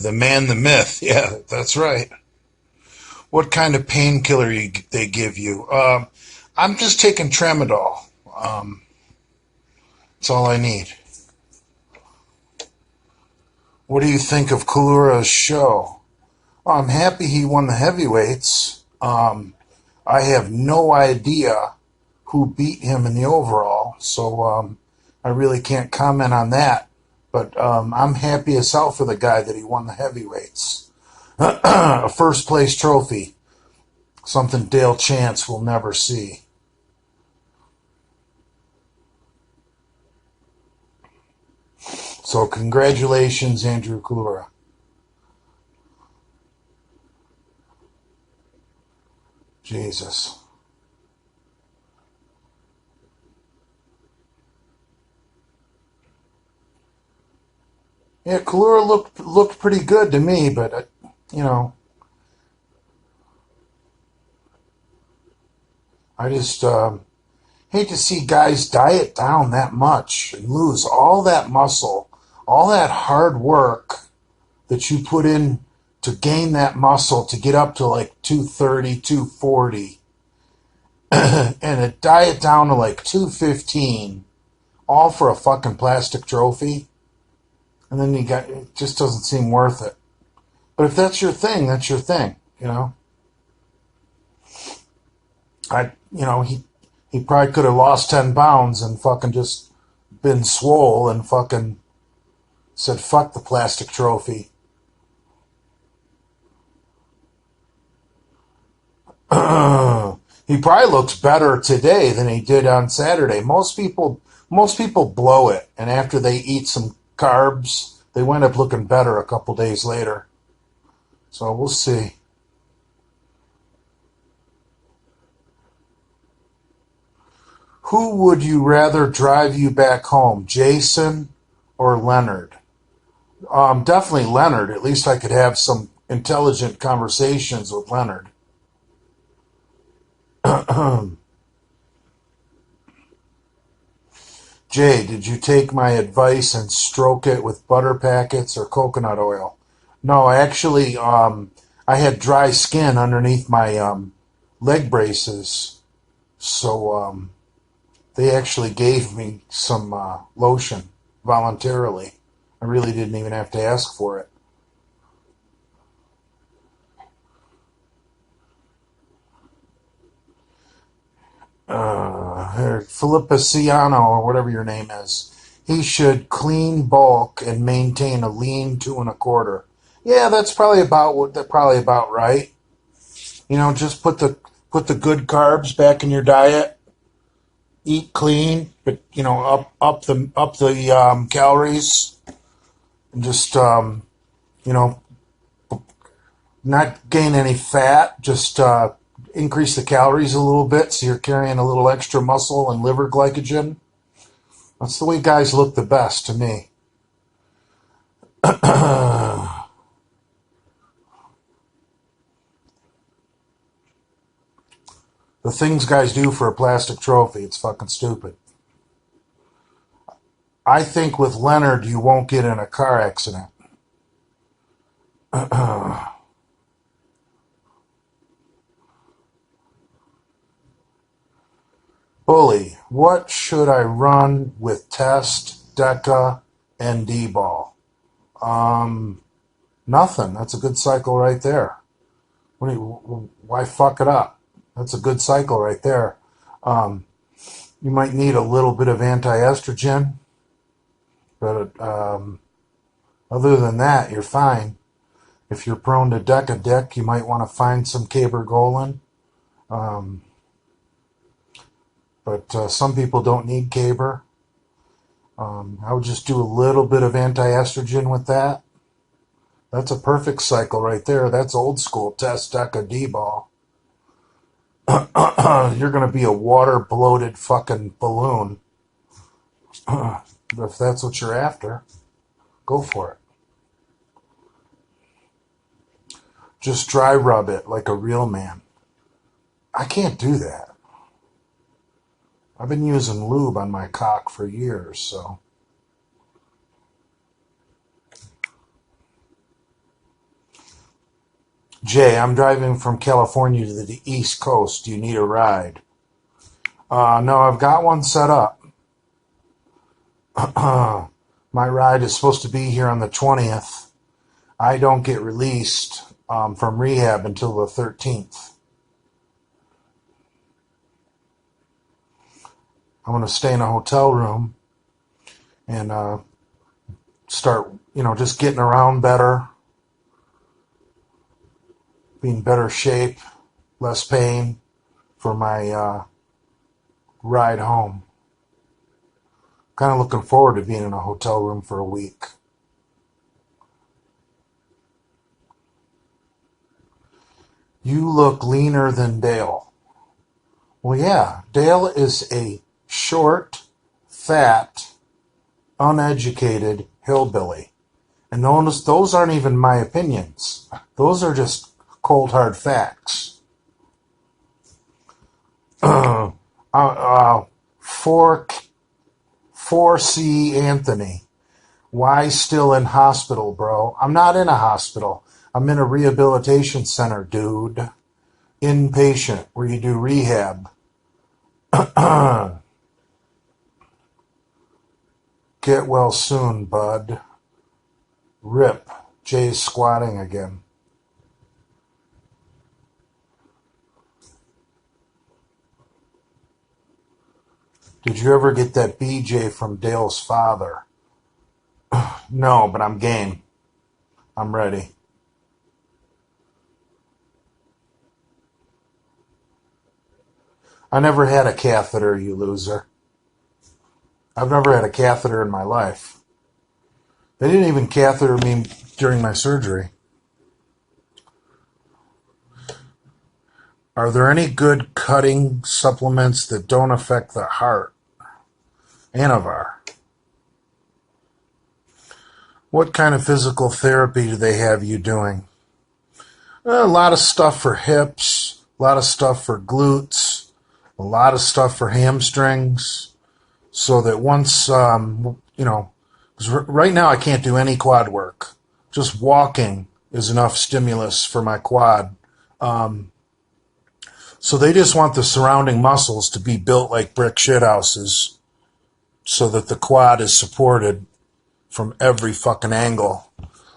the man, the myth. Yeah, that's right. What kind of painkiller they give you? I'm just taking tramadol. Um, that's all I need. What do you think of Kalura's show? Well, I'm happy he won the heavyweights. I have no idea who beat him in the overall, so I really can't comment on that. But I'm happy as hell for the guy that he won the heavyweights. A first place trophy, something Dale Chance will never see. So congratulations, Andrew Kalura. Jesus. Yeah, Kalura looked pretty good to me, but you know, I just hate to see guys diet down that much and lose all that muscle, all that hard work that you put in to gain that muscle to get up to like 230, 240, and it diet down to like 215, all for a fucking plastic trophy. And then it just doesn't seem worth it. But if that's your thing, that's your thing, you know. He probably could have lost 10 pounds and fucking just been swole and fucking said, fuck the plastic trophy. He probably looks better today than he did on Saturday. Most people blow it, and after they eat some carbs, they wind up looking better a couple days later. So we'll see. Who would you rather drive you back home, Jason or Leonard? Definitely Leonard. At least I could have some intelligent conversations with Leonard. Jay, did you take my advice and stroke it with butter packets or coconut oil? No, actually, I had dry skin underneath my leg braces, so they actually gave me some lotion voluntarily. I really didn't even have to ask for it. Philippa Ciano, or whatever your name is, he should clean bulk and maintain a lean 2 1/4. Yeah, that's probably about right. Just put the good carbs back in your diet. Eat clean, but up the calories, and just you know not gain any fat. Just increase the calories a little bit, so you're carrying a little extra muscle and liver glycogen. That's the way guys look the best to me. The things guys do for a plastic trophy, it's fucking stupid. I think with Leonard, you won't get in a car accident. Bully, what should I run with test, deca, and D-ball? Um, Nothing. That's a good cycle right there. Why fuck it up? That's a good cycle right there. Um, you might need a little bit of anti-estrogen, but other than that, you're fine. If you're prone to deca dick, you might want to find some cabergoline. Um, but some people don't need caber. I would just do a little bit of anti-estrogen with that. That's a perfect cycle right there. That's old school test deca D-ball. You're going to be a water bloated fucking balloon. If that's what you're after, go for it. Just dry rub it like a real man. I can't do that. I've been using lube on my cock for years, so. Jay, I'm driving from California to the East Coast. Do you need a ride? No, I've got one set up. My ride is supposed to be here on the 20th. I don't get released from rehab until the 13th. I'm going to stay in a hotel room and start, just getting around better, be in better shape, less pain for my ride home. Kind of looking forward to being in a hotel room for a week. You look leaner than Dale. Well, yeah, Dale is a short, fat, uneducated hillbilly. And those aren't even my opinions. Those are just cold, hard facts. uh, uh, 4C Anthony. Why still in hospital, bro? I'm not in a hospital. I'm in a rehabilitation center, dude. Inpatient, where you do rehab. Get well soon, bud. Rip. Jay's squatting again. Did you ever get that BJ from Dale's father? No, but I'm game. I'm ready. I never had a catheter, you loser. I've never had a catheter in my life. They didn't even catheter me during my surgery. Are there any good cutting supplements that don't affect the heart? Anavar. What kind of physical therapy do they have you doing? A lot of stuff for hips, a lot of stuff for glutes, a lot of stuff for hamstrings, so that once, 'cause right now I can't do any quad work. Just walking is enough stimulus for my quad. So they just want the surrounding muscles to be built like brick shithouses so that the quad is supported from every fucking angle.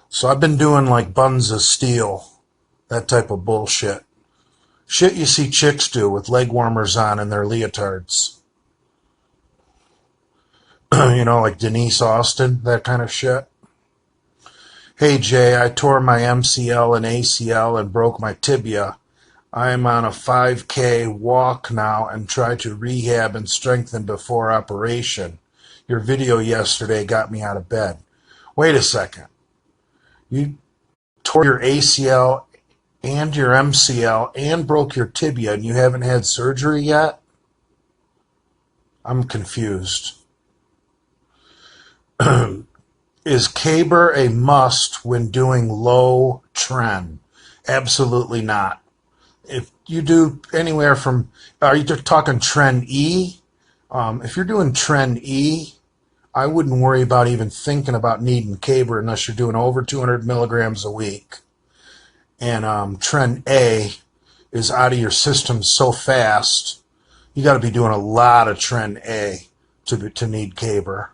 So I've been doing like buns of steel, that type of bullshit. Shit you see chicks do with leg warmers on in their leotards. Like Denise Austin, that kind of shit. Hey Jay, I tore my MCL and ACL and broke my tibia. I am on a 5K walk now and try to rehab and strengthen before operation. Your video yesterday got me out of bed. Wait a second. You tore your ACL and your MCL and broke your tibia and you haven't had surgery yet? I'm confused. Is caber a must when doing low trend? Absolutely not. If you do anywhere from, are you talking trend E? If you're doing trend E, I wouldn't worry about even thinking about needing caber unless you're doing over 200 milligrams a week. And trend A is out of your system so fast, you got to be doing a lot of trend A to need caber.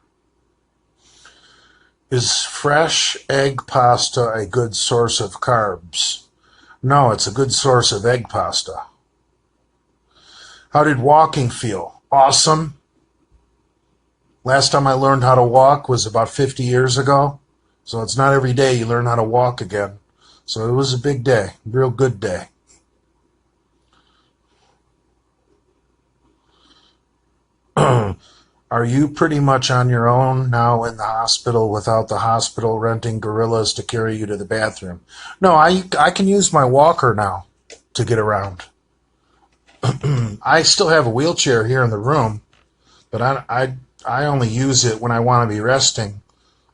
Is fresh egg pasta a good source of carbs? No, it's a good source of egg pasta. How did walking feel? Awesome. Last time I learned how to walk was about 50 years ago. So it's not every day you learn how to walk again. So it was a big day, real good day. Are you pretty much on your own now in the hospital without the hospital renting gorillas to carry you to the bathroom? No, I can use my walker now to get around. I still have a wheelchair here in the room, but I only use it when I want to be resting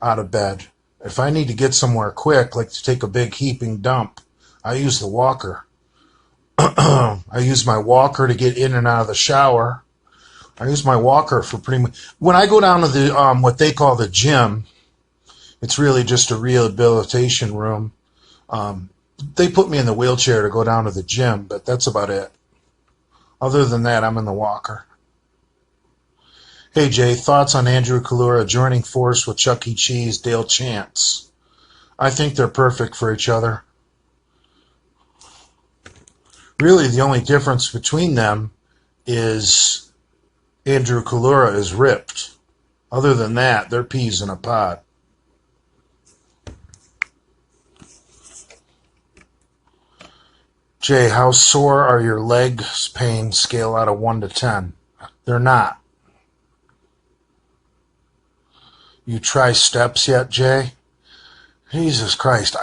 out of bed. If I need to get somewhere quick, like to take a big heaping dump, I use the walker. I use my walker to get in and out of the shower. I use my walker for pretty much, when I go down to the what they call the gym, it's really just a rehabilitation room. They put me in the wheelchair to go down to the gym, but that's about it. Other than that, I'm in the walker. Hey Jay, thoughts on Andrew Kalura joining force with Chuck E. Cheese, Dale Chance? I think they're perfect for each other. Really, the only difference between them is Andrew Kalura is ripped. Other than that, they're peas in a pod. Jay, how sore are your legs pain scale out of 1 to 10? They're not. You try steps yet, Jay? Jesus Christ.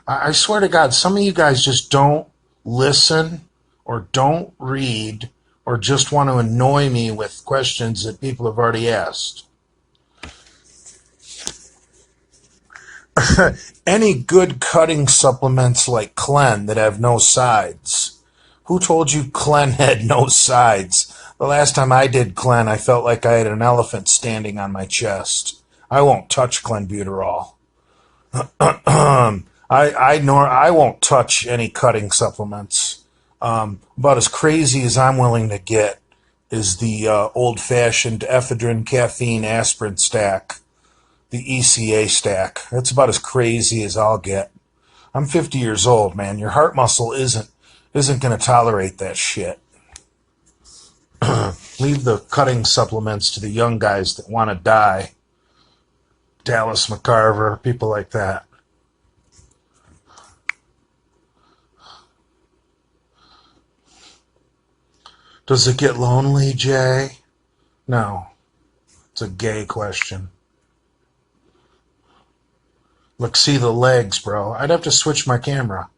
I swear to God, some of you guys just don't listen or don't read or just want to annoy me with questions that people have already asked. Any good cutting supplements like Clen that have no sides? Who told you Clen had no sides? The last time I did Clen, I felt like I had an elephant standing on my chest. I won't touch clenbuterol. I won't touch any cutting supplements. About as crazy as I'm willing to get is the old-fashioned ephedrine, caffeine, aspirin stack, the ECA stack. That's about as crazy as I'll get. I'm 50 years old, man. Your heart muscle isn't going to tolerate that shit. Leave the cutting supplements to the young guys that want to die. Dallas McCarver, people like that. Does it get lonely, Jay? No. It's a gay question. Look, see the legs, bro. I'd have to switch my camera.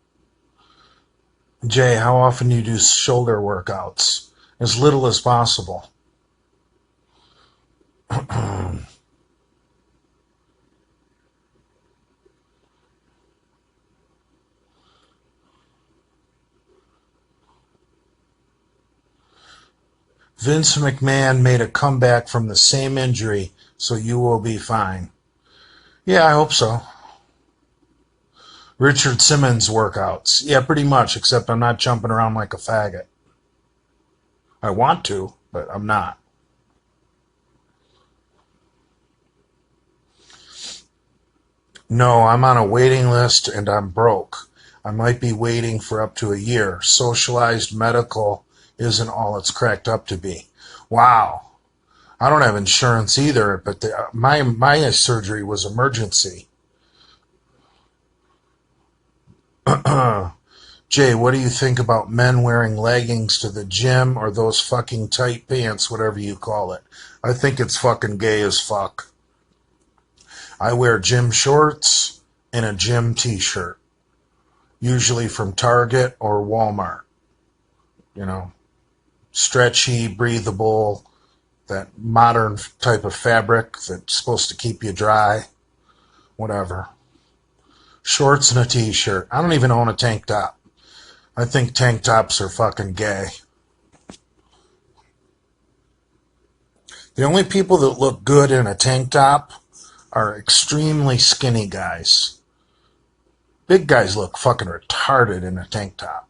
Jay, how often do you do shoulder workouts? As little as possible. Vince McMahon made a comeback from the same injury, so you will be fine. Yeah, I hope so. Richard Simmons workouts. Yeah, pretty much, except I'm not jumping around like a faggot. I want to, but I'm not. No, I'm on a waiting list and I'm broke. I might be waiting for up to a year. Socialized medical isn't all it's cracked up to be. Wow. I don't have insurance either, but my surgery was emergency. Jay, what do you think about men wearing leggings to the gym or those fucking tight pants, whatever you call it? I think it's fucking gay as fuck. I wear gym shorts and a gym t-shirt, usually from Target or Walmart. You know, stretchy, breathable, that modern type of fabric that's supposed to keep you dry, whatever. Shorts and a t-shirt. I don't even own a tank top. I think tank tops are fucking gay. The only people that look good in a tank top are extremely skinny guys. Big guys look fucking retarded in a tank top.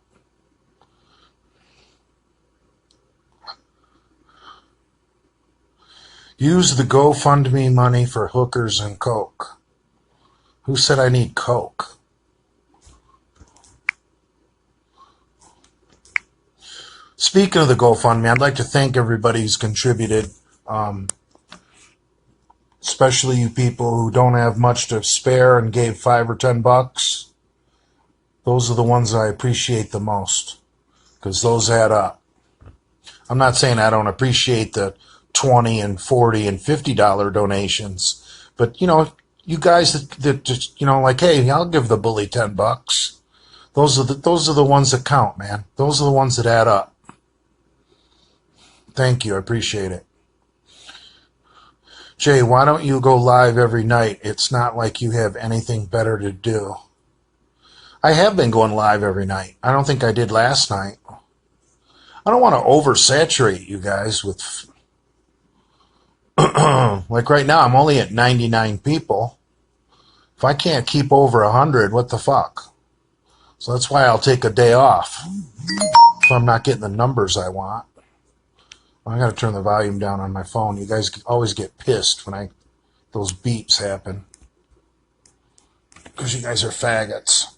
Use the GoFundMe money for hookers and coke. Who said I need coke? Speaking of the GoFundMe, I'd like to thank everybody who's contributed, especially you people who don't have much to spare and gave $5 or $10. Those are the ones I appreciate the most, because those add up. I'm not saying I don't appreciate the $20 and $40 and $50 donations, but you guys that just like, hey, I'll give the bully $10. Those are the ones that count, man. Those are the ones that add up. Thank you, I appreciate it. Jay, why don't you go live every night? It's not like you have anything better to do. I have been going live every night. I don't think I did last night. I don't want to oversaturate you guys with like right now I'm only at 99 people. If I can't keep over 100, what the fuck? So that's why I'll take a day off if I'm not getting the numbers I want. I got to turn the volume down on my phone. You guys always get pissed when those beeps happen because you guys are faggots.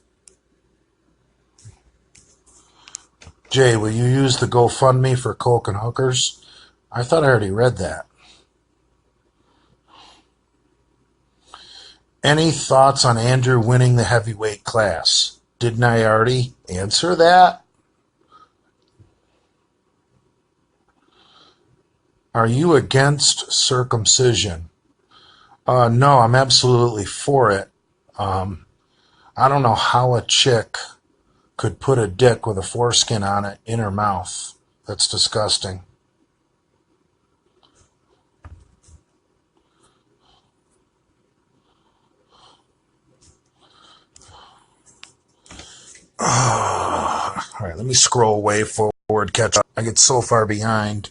Jay, will you use the GoFundMe for coke and hookers? I thought I already read that. Any thoughts on Andrew winning the heavyweight class? Didn't I already answer that? Are you against circumcision? No, I'm absolutely for it. I don't know how a chick could put a dick with a foreskin on it in her mouth. That's disgusting. All right, let me scroll way forward, catch up. I get so far behind.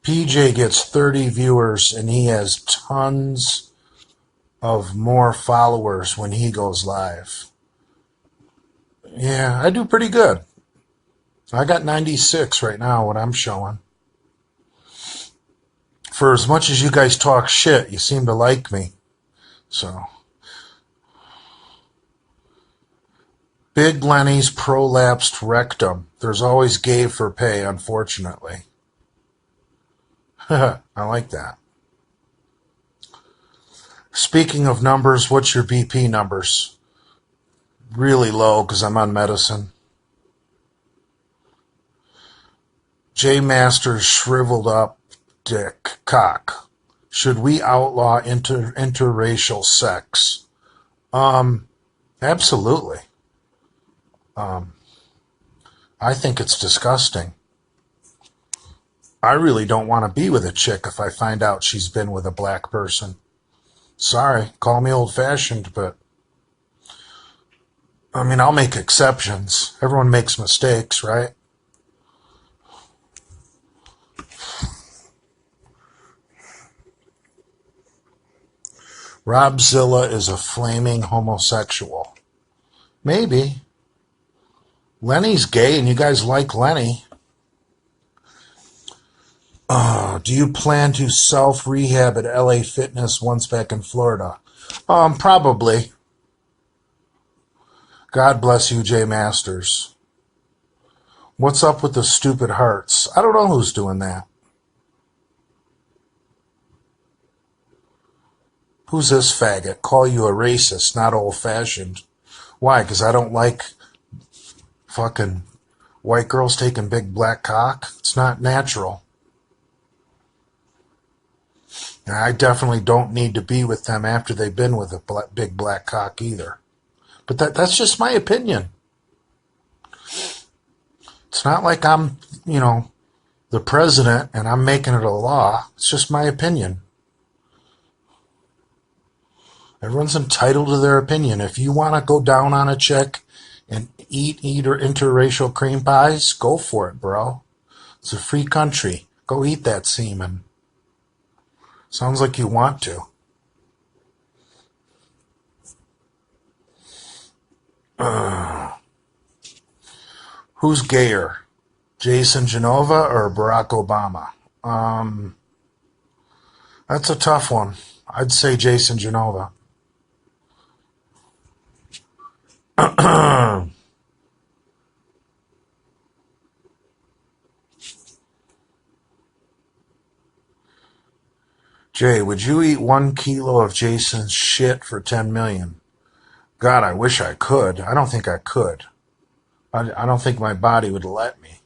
PJ gets 30 viewers and he has tons of more followers when he goes live. Yeah, I do pretty good. I got 96 right now, what I'm showing. For as much as you guys talk shit, you seem to like me. So, Big Lenny's prolapsed rectum. There's always gay for pay, unfortunately. I like that. Speaking of numbers, what's your BP numbers? Really low because I'm on medicine. J Masters shriveled up dick cock. Should we outlaw interracial sex? Absolutely. I think it's disgusting. I really don't want to be with a chick if I find out she's been with a black person. Sorry, call me old-fashioned, but I mean, I'll make exceptions. Everyone makes mistakes, right? Robzilla is a flaming homosexual. Maybe. Lenny's gay and you guys like Lenny. Do you plan to self-rehab at LA Fitness once back in Florida? Probably. God bless you, Jay Masters. What's up with the stupid hearts? I don't know who's doing that. Who's this faggot? Call you a racist, not old-fashioned. Why? Because I don't like fucking white girls taking big black cock? It's not natural. And I definitely don't need to be with them after they've been with a big black cock either. But that's just my opinion. It's not like I'm, the president and I'm making it a law. It's just my opinion. Everyone's entitled to their opinion. If you want to go down on a chick and eat interracial cream pies, go for it, bro. It's a free country. Go eat that semen. Sounds like you want to. Who's gayer? Jason Genova or Barack Obama? That's a tough one. I'd say Jason Genova. Jay, would you eat 1 kilo of Jason's shit for 10 million? God, I wish I could. I don't think I could. I don't think my body would let me.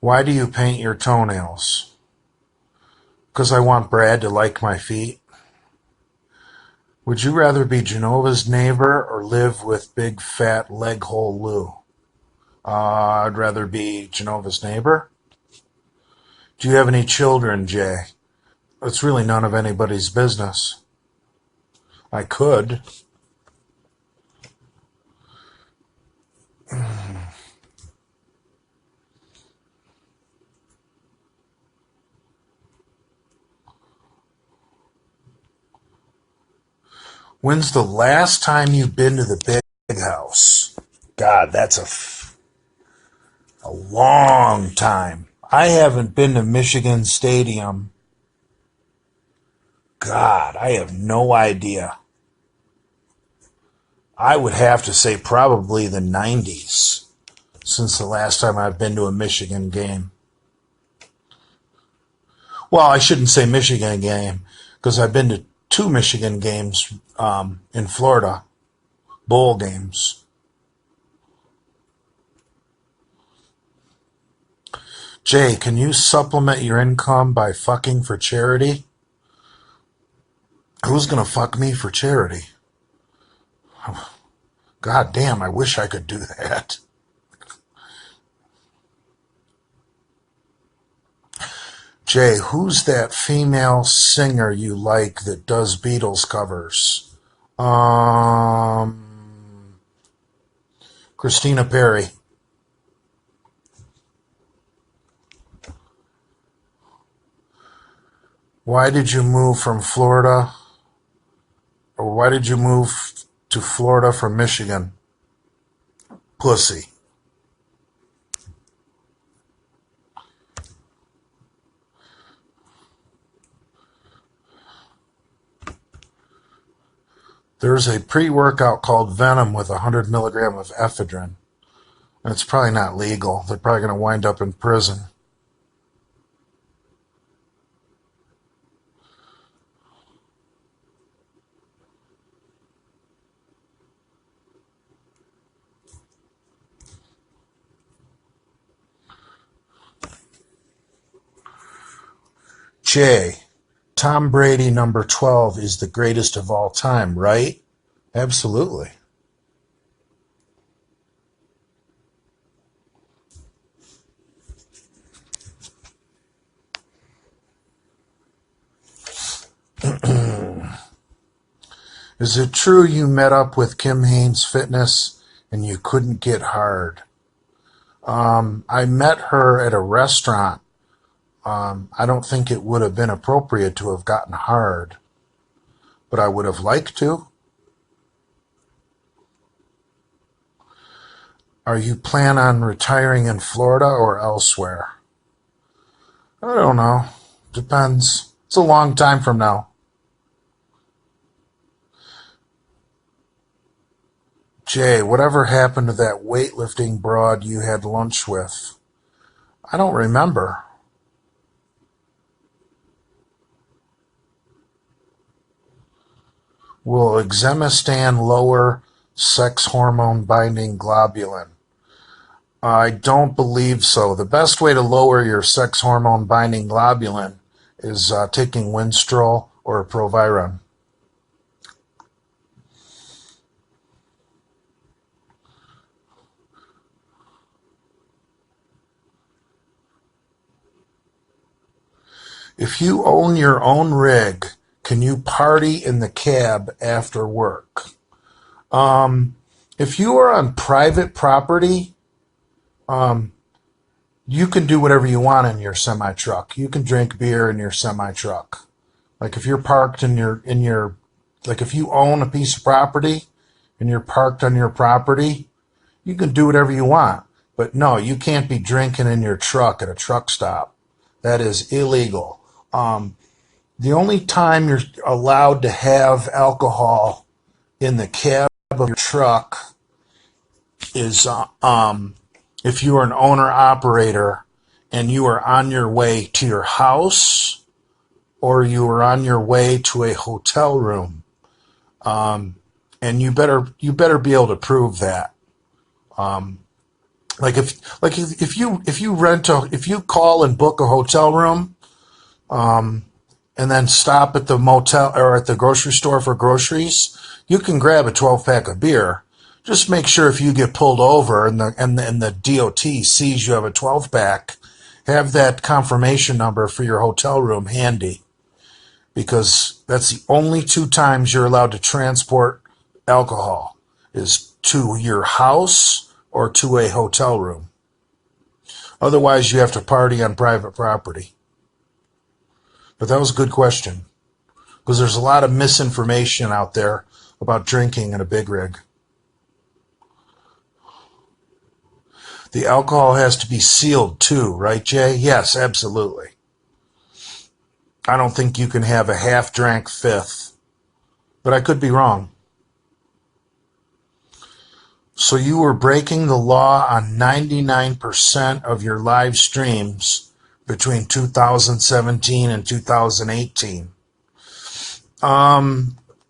Why do you paint your toenails? Because I want Brad to like my feet. Would you rather be Genova's neighbor or live with big fat leg hole Lou? I'd rather be Genova's neighbor. Do you have any children, Jay? It's really none of anybody's business. I could. When's the last time you've been to the House. God, that's a long time. I haven't been to Michigan Stadium. God, I have no idea. I would have to say probably the 90s since the last time I've been to a Michigan game. Well, I shouldn't say Michigan game because I've been to two Michigan games in Florida, bowl games. Jay, can you supplement your income by fucking for charity? Who's gonna fuck me for charity? God damn, I wish I could do that. Jay, who's that female singer you like that does Beatles covers? Christina Perry. Why did you move from Florida? Or why did you move to Florida from Michigan? Pussy. There's a pre-workout called Venom with 100 milligram of ephedrine. And it's probably not legal. They're probably going to wind up in prison. Jay, Tom Brady number 12 is the greatest of all time, right? Absolutely. Is it true you met up with Kim Haynes Fitness and you couldn't get hard? I met her at a restaurant. I don't think it would have been appropriate to have gotten hard, but I would have liked to. Are you plan on retiring in Florida or elsewhere? I don't know. Depends. It's a long time from now. Jay, whatever happened to that weightlifting broad you had lunch with? I don't remember. Will exemestan lower sex hormone binding globulin? I don't believe so. The best way to lower your sex hormone binding globulin is taking Winstrol or Proviron. If you own your own rig, can you party in the cab after work? If you are on private property, you can do whatever you want in your semi truck. You can drink beer in your semi truck. Like if you're parked in your like if you own a piece of property and you're parked on your property, you can do whatever you want. But no, you can't be drinking in your truck at a truck stop. That is illegal. The only time you're allowed to have alcohol in the cab of your truck is if you are an owner operator and you are on your way to your house or you are on your way to a hotel room, and you better be able to prove that. If you call and book a hotel room, and then stop at the motel or at the grocery store for groceries, you can grab a 12 pack of beer. Just make sure if you get pulled over and the DOT sees you have a 12 pack, have that confirmation number for your hotel room handy, because that's the only two times you're allowed to transport alcohol is to your house or to a hotel room. Otherwise, you have to party on private property. But that was a good question, because there's a lot of misinformation out there about drinking in a big rig. The alcohol has to be sealed too, right, Jay? Yes, absolutely. I don't think you can have a half-drank fifth, but I could be wrong. So you were breaking the law on 99% of your live streams between 2017 and 2018.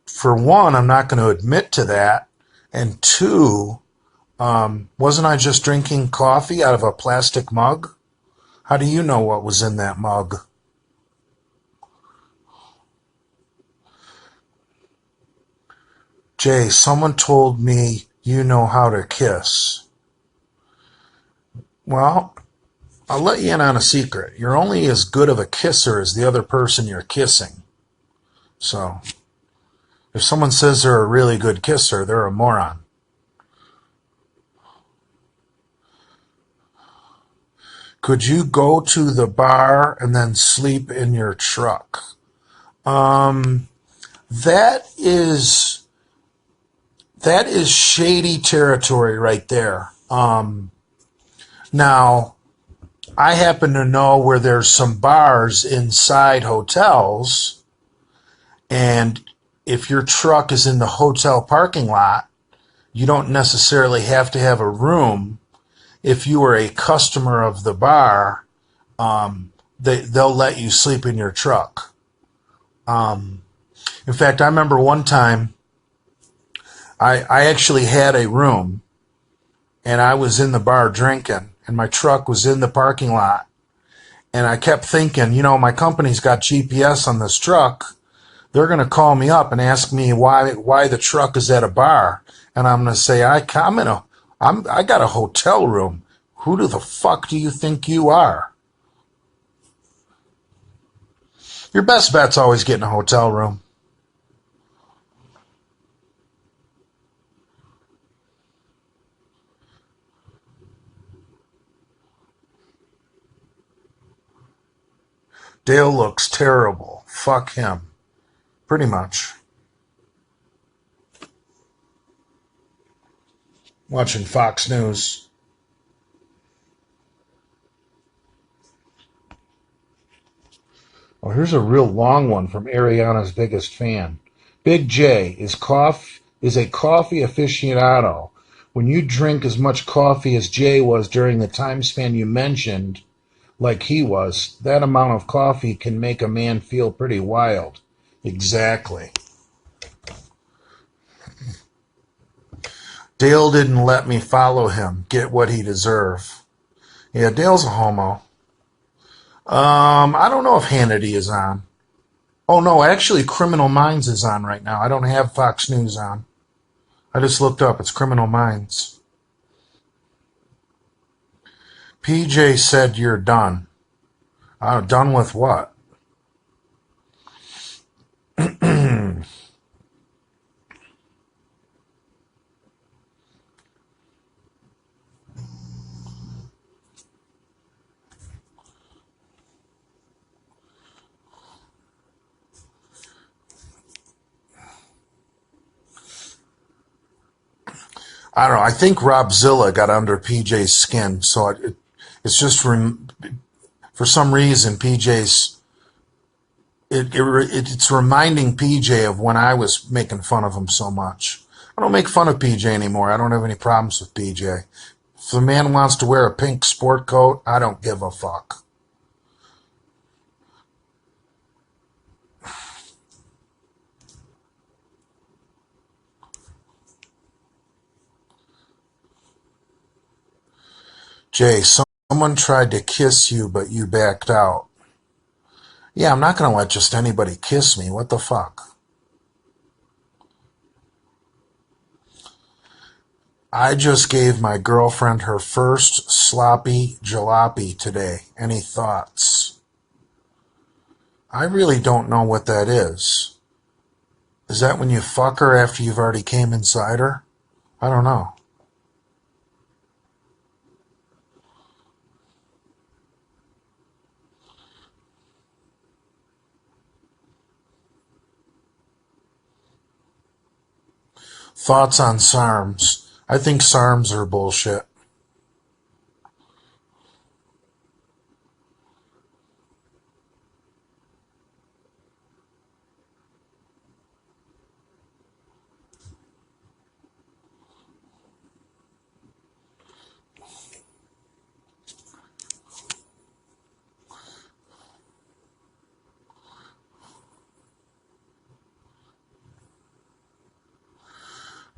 For one, I'm not going to admit to that. And two, wasn't I just drinking coffee out of a plastic mug? How do you know what was in that mug? Jay, someone told me you know how to kiss. Well, I'll let you in on a secret. You're only as good of a kisser as the other person you're kissing. So, if someone says they're a really good kisser, they're a moron. Could you go to the bar and then sleep in your truck? Um, that is that is shady territory right there. Now, I happen to know where there's some bars inside hotels, and if your truck is in the hotel parking lot, you don't necessarily have to have a room. If you are a customer of the bar, they'll let you sleep in your truck. In fact, I remember one time I actually had a room and I was in the bar drinking and my truck was in the parking lot. And I kept thinking, my company's got GPS on this truck. They're going to call me up and ask me why the truck is at a bar. And I'm going to say, I got a hotel room. Who the fuck do you think you are? Your best bet's always getting a hotel room. Dale looks terrible. Fuck him. Pretty much. Watching Fox News. Oh, here's a real long one from Ariana's biggest fan. Big J is a coffee aficionado. When you drink as much coffee as Jay was during the time span you mentioned, like he was, that amount of coffee can make a man feel pretty wild. Exactly. Dale didn't let me follow him. Get what he deserve. Yeah, Dale's a homo. I don't know if Hannity is on. Oh no, actually Criminal Minds is on right now. I don't have Fox News on. I just looked up. It's Criminal Minds. PJ said you're done. Done with what? I don't know. I think Rob Zilla got under PJ's skin, so it's just for some reason it's reminding PJ of when I was making fun of him so much. I don't make fun of PJ anymore. I don't have any problems with PJ. If the man wants to wear a pink sport coat, I don't give a fuck. Jay, someone tried to kiss you, but you backed out. Yeah, I'm not going to let just anybody kiss me. What the fuck? I just gave my girlfriend her first sloppy jalopy today. Any thoughts? I really don't know what that is. Is that when you fuck her after you've already came inside her? I don't know. Thoughts on SARMs? I think SARMs are bullshit.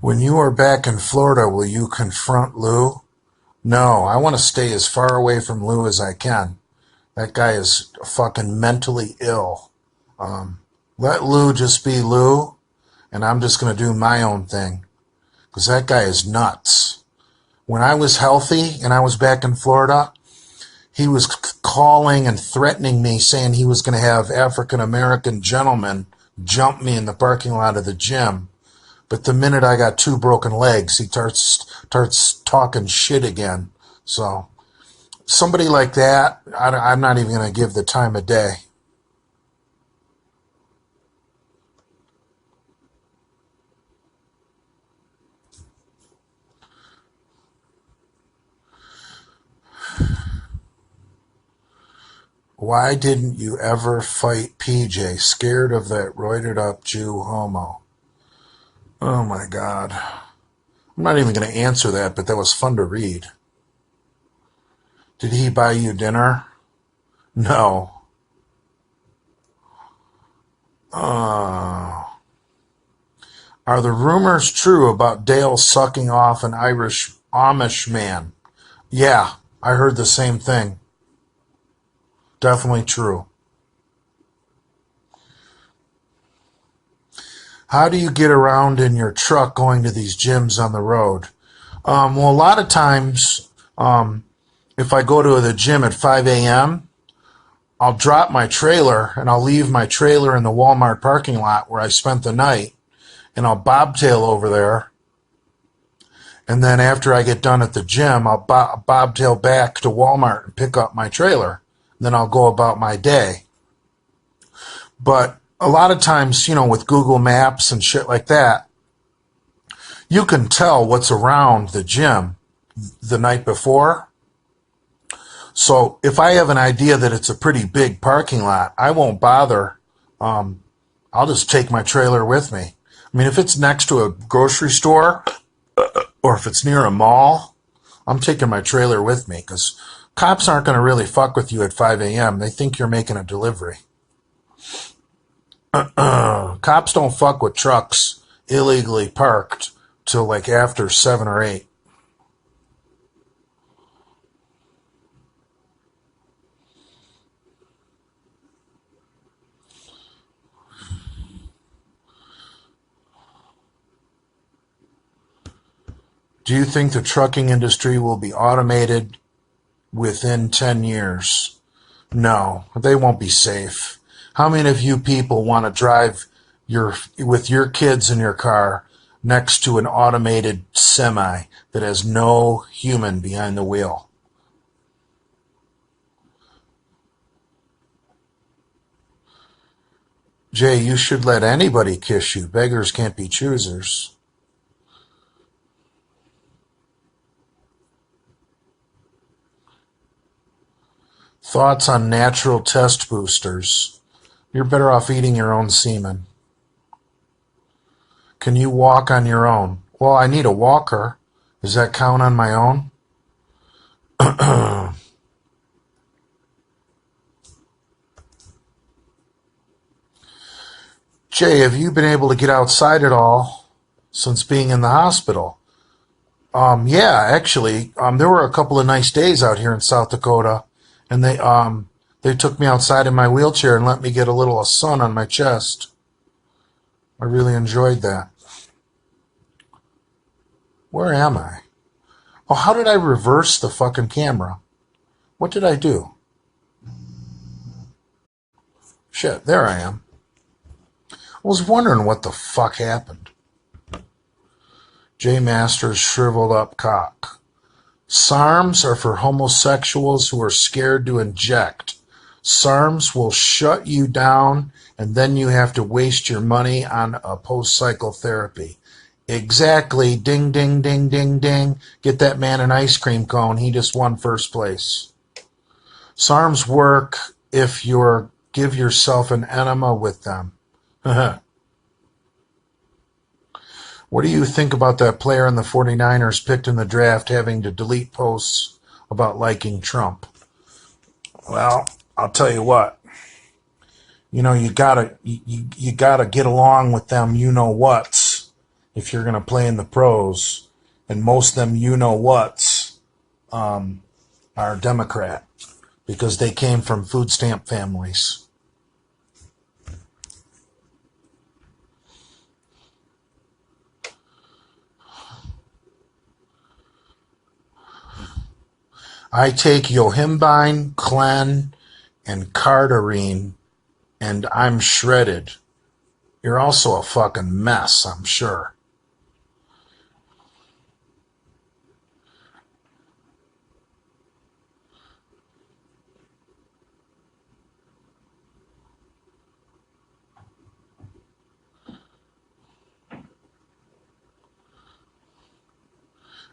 When you are back in Florida, will you confront Lou? No, I want to stay as far away from Lou as I can. That guy is fucking mentally ill. Let Lou just be Lou, and I'm just going to do my own thing. Because that guy is nuts. When I was healthy and I was back in Florida, he was calling and threatening me, saying he was going to have African American gentlemen jump me in the parking lot of the gym. But the minute I got two broken legs, he starts talking shit again. So somebody like that, I'm not even going to give the time of day. Why didn't you ever fight PJ? Scared of that roided up Jew homo. Oh my God. I'm not even going to answer that, but that was fun to read. Did he buy you dinner? No. Are the rumors true about Dale sucking off an Irish Amish man? Yeah, I heard the same thing. Definitely true. How do you get around in your truck going to these gyms on the road? Well, a lot of times, if I go to the gym at 5 a.m., I'll drop my trailer and I'll leave my trailer in the Walmart parking lot where I spent the night, and I'll bobtail over there. And then after I get done at the gym, I'll bobtail back to Walmart and pick up my trailer. And then I'll go about my day. But a lot of times, with Google Maps and shit like that, you can tell what's around the gym the night before. So if I have an idea that it's a pretty big parking lot, I won't bother. I'll just take my trailer with me. I mean, if it's next to a grocery store or if it's near a mall, I'm taking my trailer with me because cops aren't going to really fuck with you at 5 a.m. They think you're making a delivery. Cops don't fuck with trucks illegally parked till like after 7 or 8. Do you think the trucking industry will be automated within 10 years? No, they won't be safe. How many of you people want to drive with your kids in your car next to an automated semi that has no human behind the wheel? Jay, you should let anybody kiss you. Beggars can't be choosers. Thoughts on natural test boosters? You're better off eating your own semen. Can you walk on your own? Well, I need a walker. Does that count on my own? Jay, have you been able to get outside at all since being in the hospital? Yeah, actually, there were a couple of nice days out here in South Dakota, and they took me outside in my wheelchair and let me get a little sun on my chest. I really enjoyed that. Where am I? Oh, how did I reverse the fucking camera? What did I do? Shit, there I am. I was wondering what the fuck happened. J Masters shriveled up cock. SARMs are for homosexuals who are scared to inject. SARMs will shut you down and then you have to waste your money on a post-cycle therapy. Exactly. Ding, ding, ding, ding, ding. Get that man an ice cream cone. He just won first place. SARMs work if you give yourself an enema with them. What do you think about that player in the 49ers picked in the draft having to delete posts about liking Trump? Well, I'll tell you what. You gotta get along with them. You know what's. if you're going to play in the pros, and most of them you-know-whats are Democrat because they came from food stamp families. I take yohimbine, clen, and cardarine, and I'm shredded. You're also a fucking mess, I'm sure.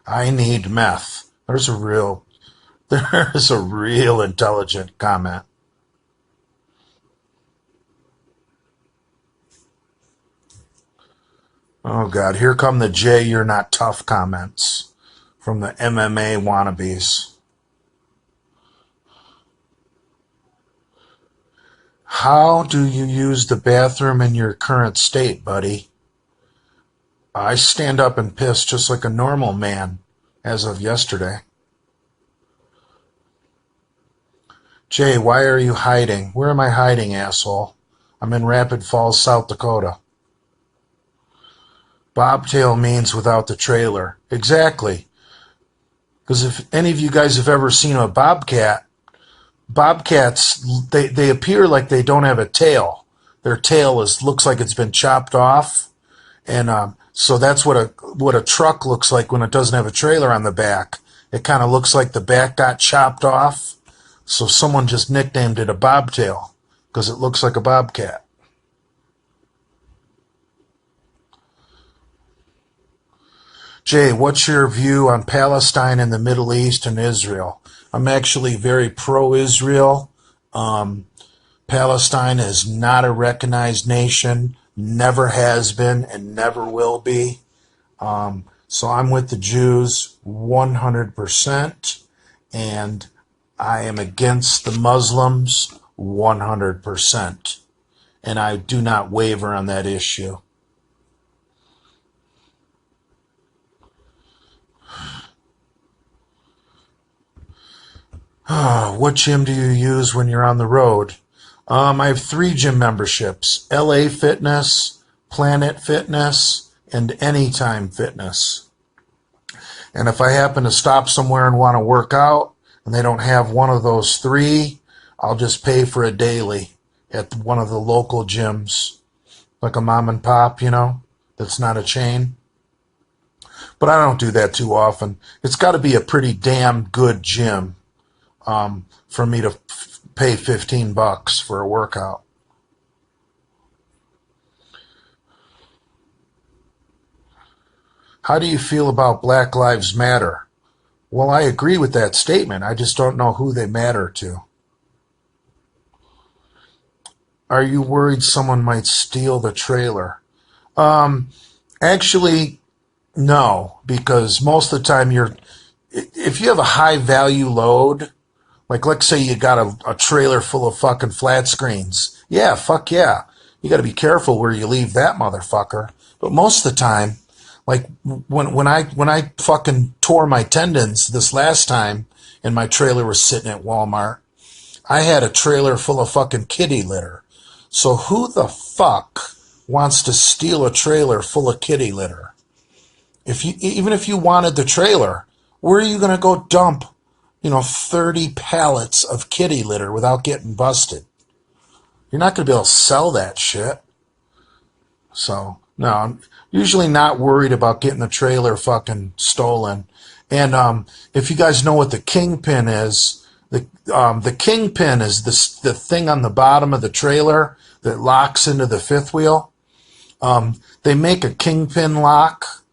I need meth. There's a real intelligent comment. Oh God, here come the Jay, you're not tough comments from the MMA wannabes. How do you use the bathroom in your current state, buddy? I stand up and piss just like a normal man as of yesterday. Jay, why are you hiding? Where am I hiding, asshole? I'm in Rapid Falls, South Dakota. Bobtail means without the trailer. Exactly. Because if any of you guys have ever seen a bobcat, bobcats, they appear like they don't have a tail. Their tail looks like it's been chopped off. And so that's what a truck looks like when it doesn't have a trailer on the back. It kind of looks like the back got chopped off. So someone just nicknamed it a bobtail because it looks like a bobcat. Jay, what's your view on Palestine and the Middle East and Israel? I'm actually very pro-Israel. Palestine is not a recognized nation, never has been, and never will be. So I'm with the Jews 100%, and I am against the Muslims 100%. And I do not waver on that issue. What gym do you use when you're on the road? I have 3 gym memberships: LA Fitness, Planet Fitness, and Anytime Fitness. And if I happen to stop somewhere and want to work out and they don't have one of those 3, I'll just pay for a daily at one of the local gyms, like a mom and pop, that's not a chain. But I don't do that too often. It's got to be a pretty damn good gym for me to pay $15 for a workout. How do you feel about Black Lives Matter? Well, I agree with that statement. I just don't know who they matter to. Are you worried someone might steal the trailer? Actually, no, because most of the time if you have a high value load, like let's say you got a trailer full of fucking flat screens. Yeah, fuck yeah. You got to be careful where you leave that motherfucker. But most of the time, like when I fucking tore my tendons this last time and my trailer was sitting at Walmart, I had a trailer full of fucking kitty litter. So who the fuck wants to steal a trailer full of kitty litter? Even if you wanted the trailer, where are you going to go dump 30 pallets of kitty litter without getting busted? You're not going to be able to sell that shit. So, no, I'm usually not worried about getting the trailer fucking stolen. And if you guys know what the kingpin is, the kingpin is the thing on the bottom of the trailer that locks into the fifth wheel. They make a kingpin lock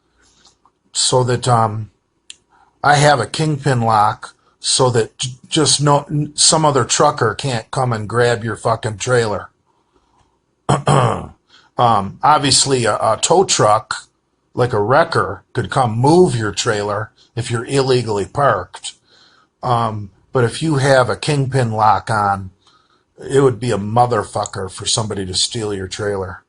so that I have a kingpin lock so that just some other trucker can't come and grab your fucking trailer. Obviously, a tow truck, like a wrecker, could come move your trailer if you're illegally parked. But if you have a kingpin lock on, it would be a motherfucker for somebody to steal your trailer.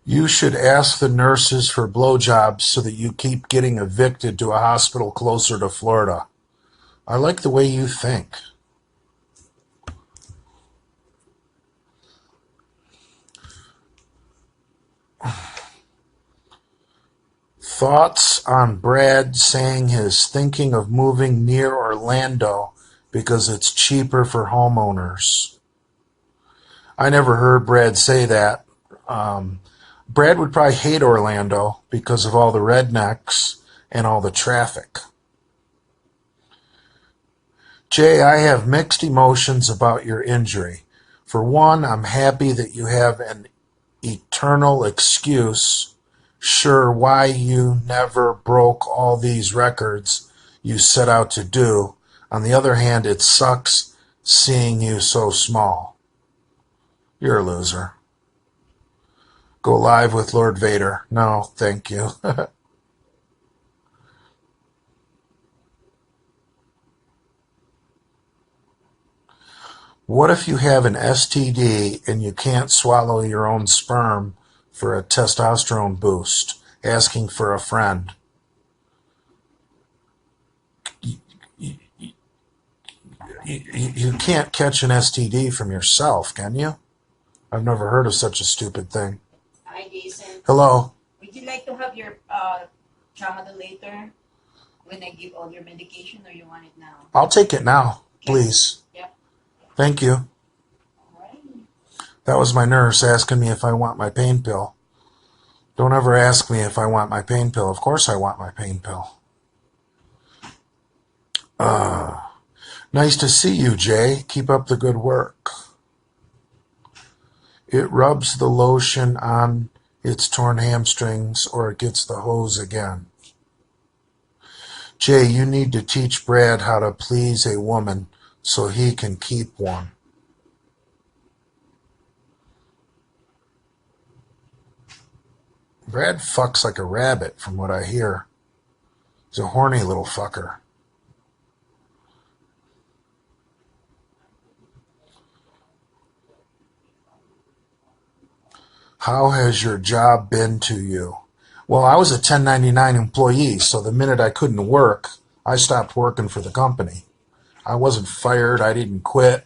You should ask the nurses for blowjobs so that you keep getting evicted to a hospital closer to Florida. I like the way you think. Thoughts on Brad saying he's thinking of moving near Orlando because it's cheaper for homeowners? I never heard Brad say that. Um, Brad would probably hate Orlando because of all the rednecks and all the traffic. Jay, I have mixed emotions about your injury. For one, I'm happy that you have an eternal excuse. Sure, why you never broke all these records you set out to do. On the other hand, it sucks seeing you so small. You're a loser. Go live with Lord Vader. No, thank you. What if you have an STD and you can't swallow your own sperm for a testosterone boost? Asking for a friend. You, you can't catch an STD from yourself, can you? I've never heard of such a stupid thing. Hi, Jason. Hello. Would you like to have your tramadol later when I give all your medication, or you want it now? I'll take it now, Okay. please. Yep. Thank you. All right. That was my nurse asking me if I want my pain pill. Don't ever ask me if I want my pain pill. Of course I want my pain pill. Nice to see you, Jay. Keep up the good work. It rubs the lotion on its torn hamstrings or it gets the hose again. Jay, you need to teach Brad how to please a woman so he can keep one. Brad fucks like a rabbit, from what I hear. He's a horny little fucker. How has your job been to you? Well, I was a 1099 employee, so the minute I couldn't work, I stopped working for the company. I wasn't fired. I didn't quit.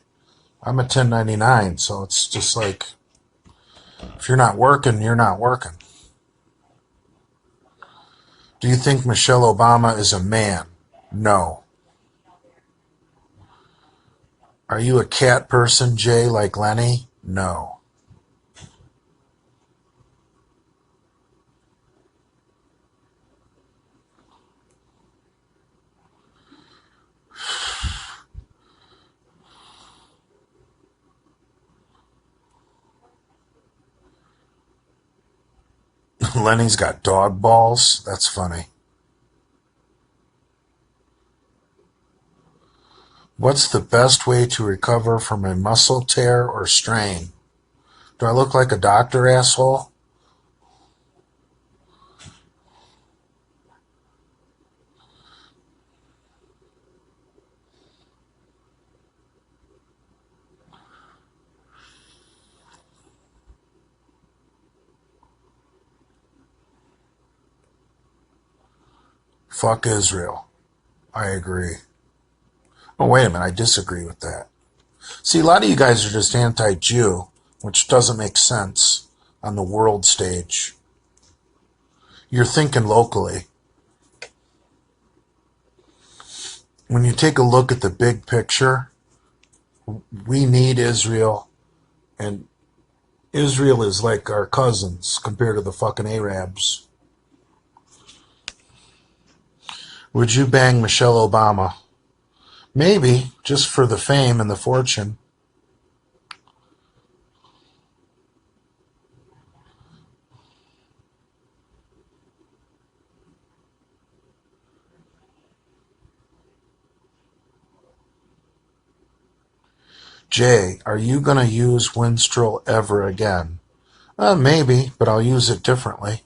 I'm a 1099, so it's just like, if you're not working, you're not working. Do you think Michelle Obama is a man? No. Are you a cat person, Jay, like Lenny? No. Lenny's got dog balls? That's funny. What's the best way to recover from a muscle tear or strain? Do I look like a doctor, asshole? Fuck Israel. I agree. Oh, wait a minute. I disagree with that. See, a lot of you guys are just anti-Jew, which doesn't make sense on the world stage. You're thinking locally. When you take a look at the big picture, we need Israel, and Israel is like our cousins compared to the fucking Arabs. Would you bang Michelle Obama? Maybe, just for the fame and the fortune. Jay, are you going to use Winstrol ever again? Maybe, but I'll use it differently.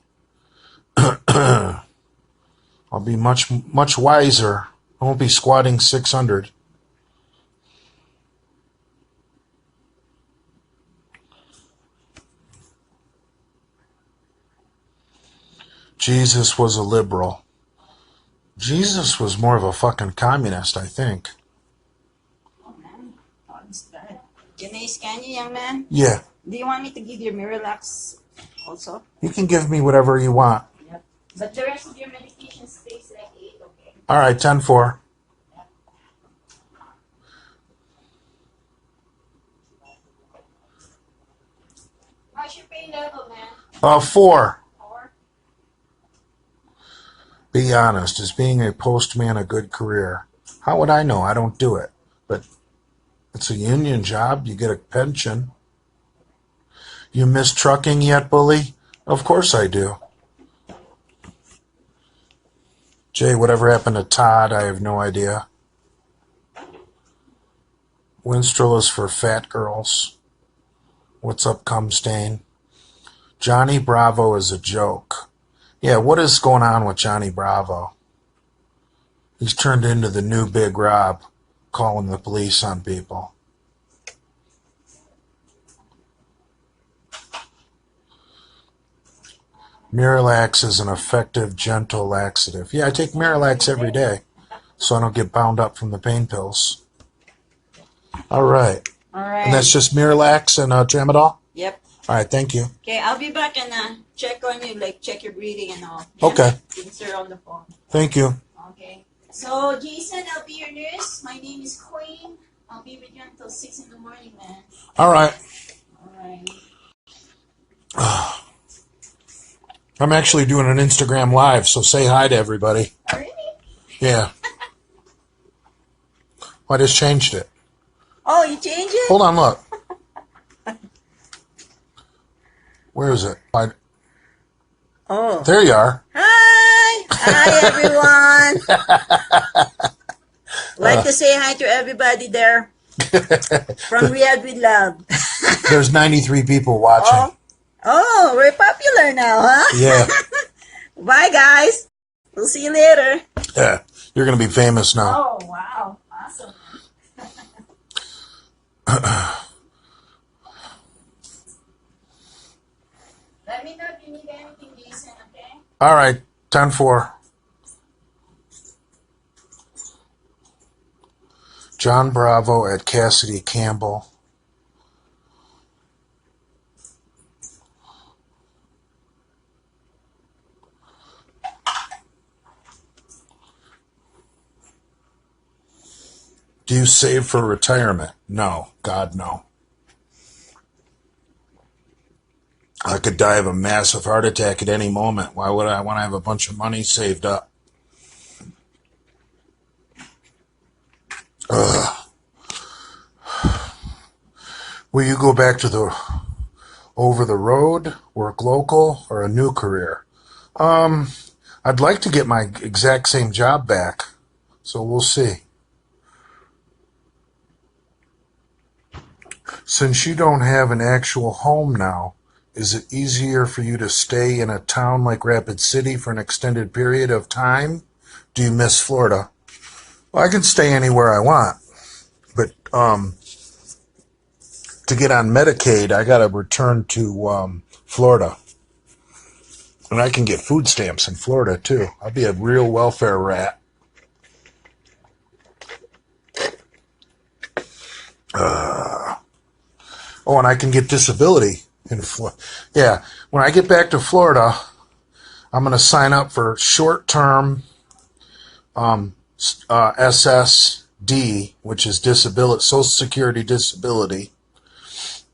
I'll be much wiser. I won't be squatting 600. Jesus was a liberal. Jesus was more of a fucking communist, I think. Oh man, oh, that's bad. Can I scan you, young man? Yeah. Do you want me to give you Miralax also? You can give me whatever you want. Yep. But the rest of your medication stays like 8, okay? All right, 10-4. Yep. How's your pain level, man? 4. 4? Be honest, is being a postman a good career? How would I know? I don't do it. But it's a union job. You get a pension. You miss trucking yet, bully? Of course I do. Jay, whatever happened to Todd, I have no idea. Winstrel is for fat girls. What's up, Cumstain? Johnny Bravo is a joke. Yeah, what is going on with Johnny Bravo? He's turned into the new Big Rob, calling the police on people. Miralax is an effective, gentle laxative. Yeah, I take Miralax every day, so I don't get bound up from the pain pills. All right. All right. And that's just Miralax and Tramadol? Yep. All right, thank you. Okay, I'll be back and check on you, like check your breathing and all. Yeah? Okay. Since you're on the phone. Thank you. Okay. So, Jason, I'll be your nurse. My name is Queen. I'll be with you until 6 in the morning, man. All right. All right. I'm actually doing an Instagram live, so say hi to everybody. Oh, really? Yeah. I just changed it. Oh, you changed it? Hold on, look. Where is it? Oh. There you are. Hi! Hi, everyone! Like to say hi to everybody there. From Riyadh with Love. There's 93 people watching. Oh, we're popular now, huh? Yeah. Bye, guys. We'll see you later. Yeah. You're going to be famous now. Oh, wow. Awesome. Let me know if you need anything, Jason, okay? All right. 10-4. John Bravo at Cassidy Campbell. Do you save for retirement? No. God, no. I could die of a massive heart attack at any moment. Why would I want to have a bunch of money saved up? Ugh. Will you go back to the over the road, work local, or a new career? I'd like to get my exact same job back, so we'll see. Since you don't have an actual home now, is it easier for you to stay in a town like Rapid City for an extended period of time? Do you miss Florida? Well, I can stay anywhere I want, but to get on Medicaid, I got to return to Florida. And I can get food stamps in Florida, too. I'll be a real welfare rat. Oh, and I can get disability in Florida. Yeah, when I get back to Florida, I'm going to sign up for short-term SSD, which is disability, Social Security disability,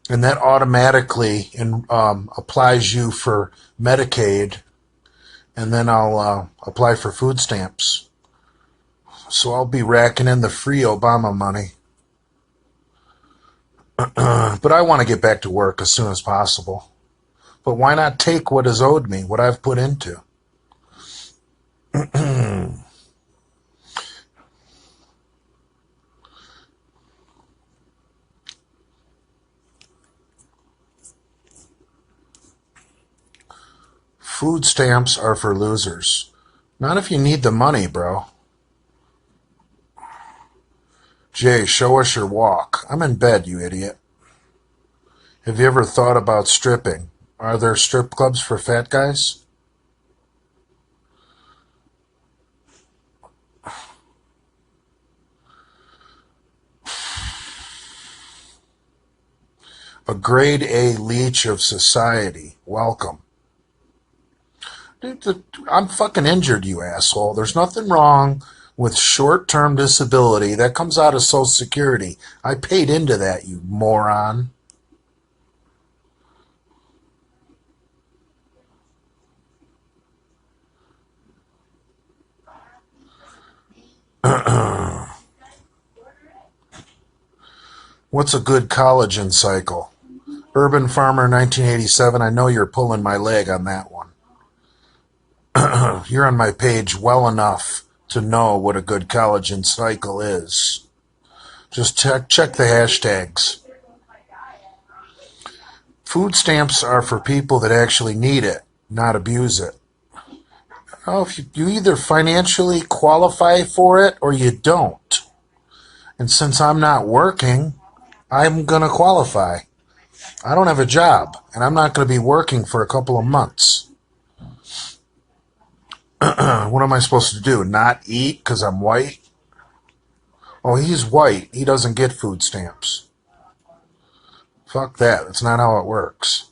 and that automatically applies you for Medicaid, and then I'll apply for food stamps. So I'll be racking in the free Obama money. But I want to get back to work as soon as possible. But why not take what is owed me, what I've put into? Food stamps are for losers. Not if you need the money, bro. Jay, show us your walk. I'm in bed, you idiot. Have you ever thought about stripping? Are there strip clubs for fat guys? A grade A leech of society. Welcome. Dude, I'm fucking injured, you asshole. There's nothing wrong with short-term disability. That comes out of Social Security. I paid into that, you moron. What's a good collagen cycle? Urban Farmer 1987. I know you're pulling my leg on that one. You're on my page well enough to know what a good collagen cycle is. Just check the hashtags. Food stamps are for people that actually need it, not abuse it. Oh, if you either financially qualify for it or you don't. And since I'm not working, I'm going to qualify. I don't have a job, and I'm not going to be working for a couple of months. What am I supposed to do? Not eat because I'm white? Oh, he's white. He doesn't get food stamps. Fuck that. That's not how it works.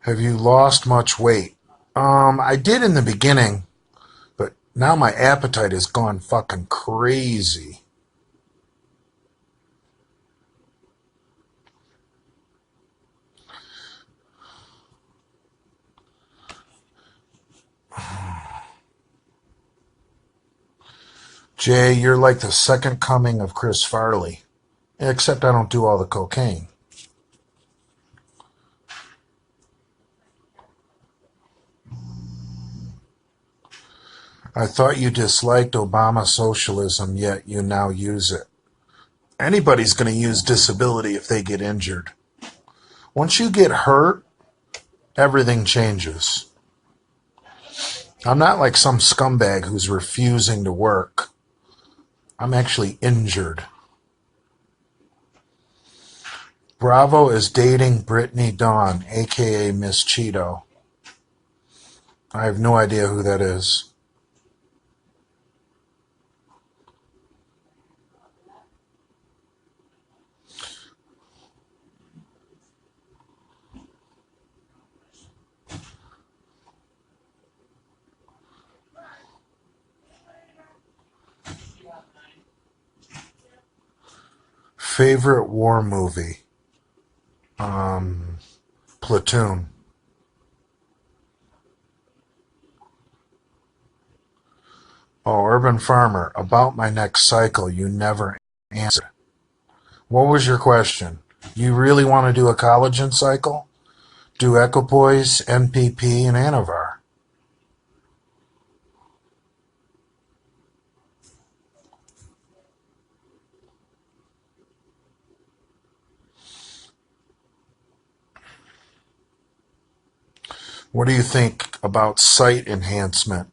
Have you lost much weight? I did in the beginning, but now my appetite has gone fucking crazy. Jay, you're like the second coming of Chris Farley. Except I don't do all the cocaine. I thought you disliked Obama socialism, yet you now use it. Anybody's going to use disability if they get injured. Once you get hurt, everything changes. I'm not like some scumbag who's refusing to work. I'm actually injured. Bravo is dating Brittany Dawn, aka Miss Cheeto. I have no idea who that is. Favorite war movie? Platoon. Oh, Urban Farmer. About my next cycle, you never answered. What was your question? You really want to do a collagen cycle? Do equipoise, NPP, and Anavar. What do you think about site enhancement?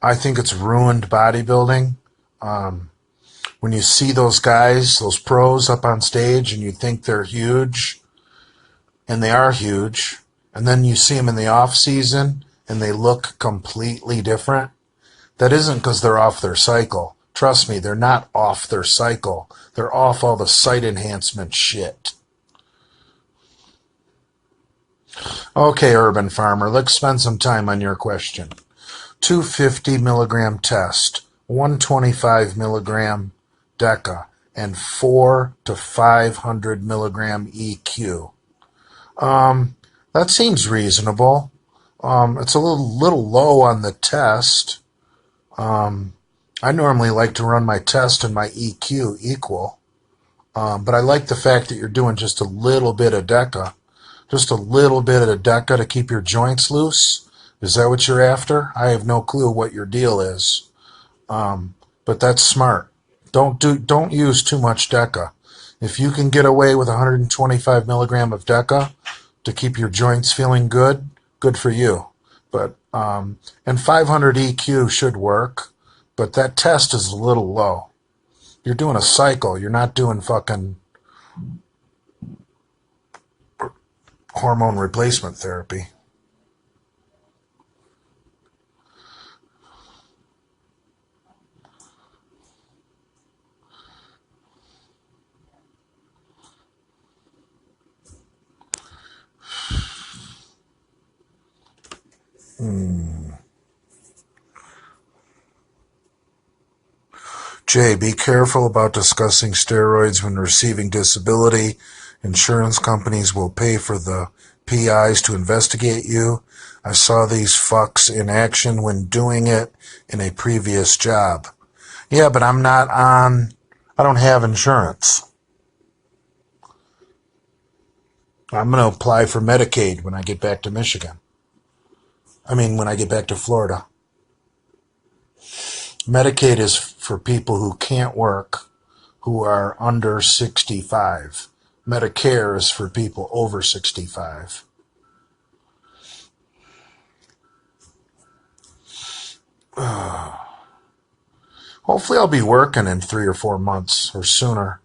I think it's ruined bodybuilding. When you see those guys, those pros up on stage, and you think they're huge, and they are huge, and then you see them in the off season, and they look completely different, that isn't because they're off their cycle. Trust me, they're not off their cycle. They're off all the site enhancement shit. Okay, Urban Farmer, let's spend some time on your question. 250 milligram test, 125 milligram DECA, and 4 to 500 milligram EQ. That seems reasonable. It's a little low on the test. I normally like to run my test and my EQ equal, but I like the fact that you're doing just a little bit of DECA. Just a little bit of DECA to keep your joints loose. Is that what you're after? I have no clue what your deal is, but that's smart. Don't use too much DECA. If you can get away with 125 milligram of DECA to keep your joints feeling good, good for you. But and 500 EQ should work, but that test is a little low. You're doing a cycle. You're not doing fucking hormone replacement therapy. Jay, be careful about discussing steroids when receiving disability. Insurance companies will pay for the PIs to investigate you. I saw these fucks in action when doing it in a previous job. Yeah, but I don't have insurance. I'm going to apply for Medicaid when I get back to Michigan. When I get back to Florida. Medicaid is for people who can't work, who are under 65. Medicare is for people over 65. Hopefully I'll be working in 3 or 4 months or sooner.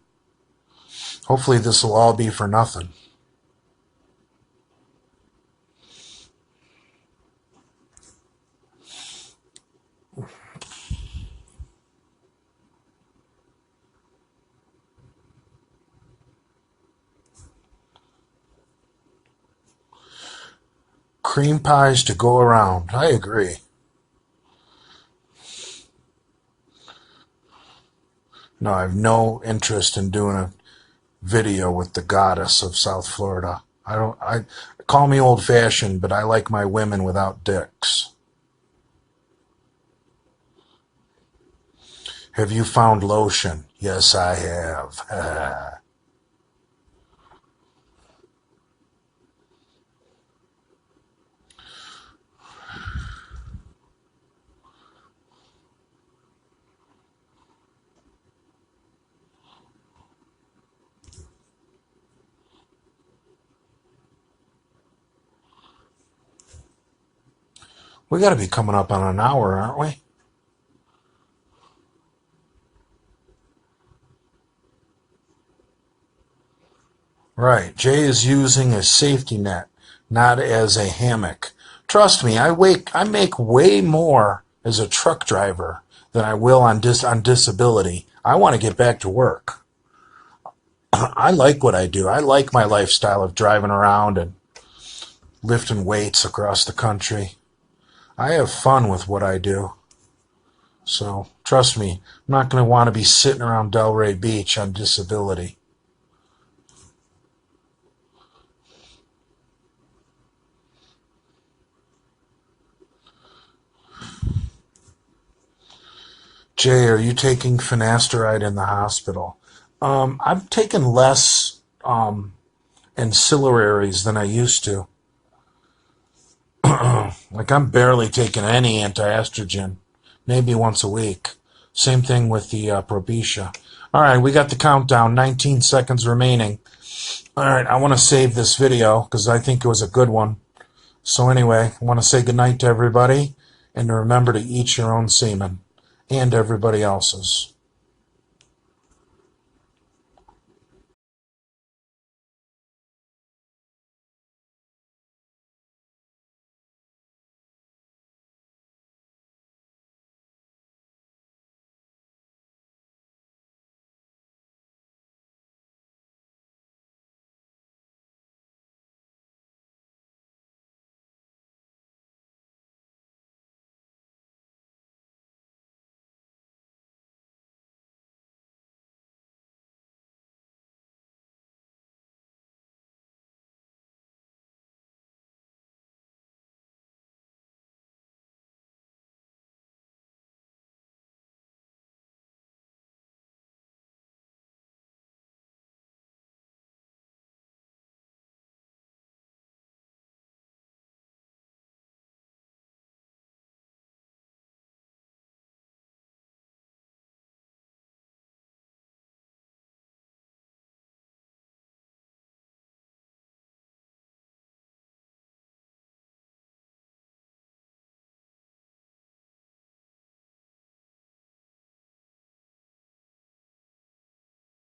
Hopefully this will all be for nothing. Cream pies to go around. I agree. No, I have no interest in doing a video with the goddess of South Florida. I call me old fashioned, but I like my women without dicks. Have you found lotion? Yes, I have. We got to be coming up on an hour, aren't we? Right. Jay is using a safety net, not as a hammock. Trust me, I make way more as a truck driver than I will on disability. I want to get back to work. I like what I do. I like my lifestyle of driving around and lifting weights across the country. I have fun with what I do. So, trust me, I'm not going to want to be sitting around Delray Beach on disability. Jay, are you taking finasteride in the hospital? I'm taking less ancillaries than I used to. Like I'm barely taking any anti-estrogen, maybe once a week. Same thing with the Propecia. All right, we got the countdown, 19 seconds remaining. All right, I want to save this video because I think it was a good one. So anyway, I want to say goodnight to everybody and to remember to eat your own semen and everybody else's.